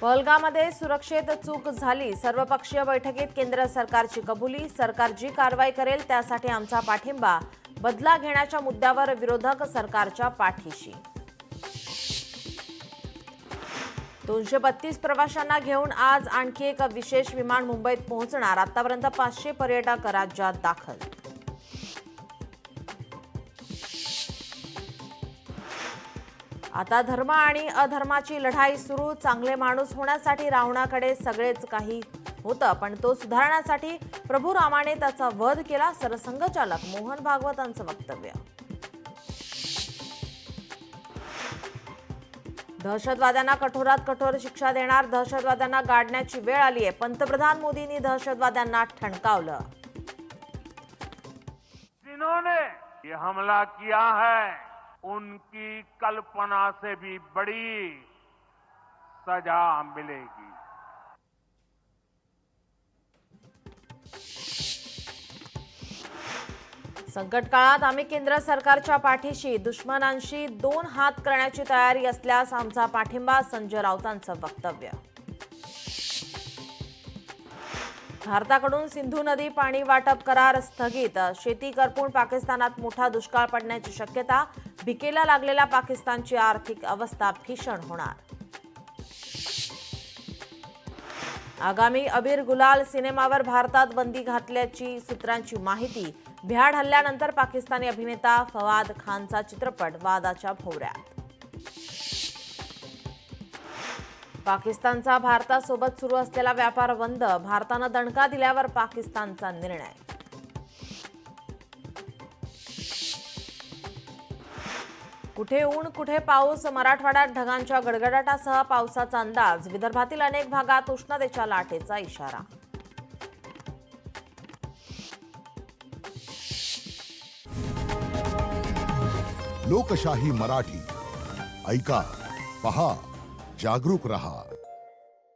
पहलगाममध्ये सुरक्षेत चूक झाली, सर्वपक्षीय बैठकीत केंद्र सरकारची कबुली, सरकार जी कारवाई करेल त्यासाठी आमचा पाठिंबा, बदला घेण्याच्या मुद्द्यावर विरोधक सरकारच्या पाठीशी. 232 प्रवाशांना घेऊन आज आणखी एक विशेष विमान मुंबईत पोहोचणार. आतापर्यंत 500 पर्यटक राज्यात दाखल. आता धर्म आणि अधर्माची लढाई सुरू. चांगले माणूस होण्यासाठी रावणाकडे सगळेच काही होतं, पण तो सुधारण्यासाठी प्रभू रामाने त्याचा वध केला. सरसंघचालक मोहन भागवतांचं वक्तव्य. दहशतवाद्यांना कठोरात कठोर शिक्षा देणार, दहशतवाद्यांना गाडण्याची वेळ आली आहे. पंतप्रधान मोदींनी दहशतवाद्यांना ठणकावलं. जिन्होंने ये हमला किया है उनकी कल्पना से भी बड़ी सजा मिलेगी. संकट काळात आम्ही केंद्र सरकारच्या पाठीशी, दुश्मनांशी 2 हात करण्याची तयारी असल्यास आमचा पाठिंबा. संजय राऊतांचं वक्तव्य. भारताकडून सिंधू नदी पाणी वाटप करार स्थगित. शेती करपून पाकिस्तानात मोठा दुष्काळ पडण्याची शक्यता. भिकेला लागलेल्या पाकिस्तानची आर्थिक अवस्था भीषण होणार. आगामी अबीर गुलाल सिनेमावर भारतात बंदी घातल्याची सूत्रांची माहिती. भ्याड हल्ल्यानंतर पाकिस्तानी अभिनेता फवाद खानचा चित्रपट वादाच्या भोवऱ्यात. पाकिस्तानचा भारतासोबत सुरू असलेला व्यापार बंद. भारतानं दणका दिल्यावर पाकिस्तानचा निर्णय. कुठे ऊन कुठे पाऊस. मराठवाड्यात ढगांच्या गडगडाटासह पावसाचा अंदाज. विदर्भातील अनेक भागात उष्णतेच्या लाटेचा इशारा. लोकशाही मराठी ऐका, पहा, जागरूक रहा.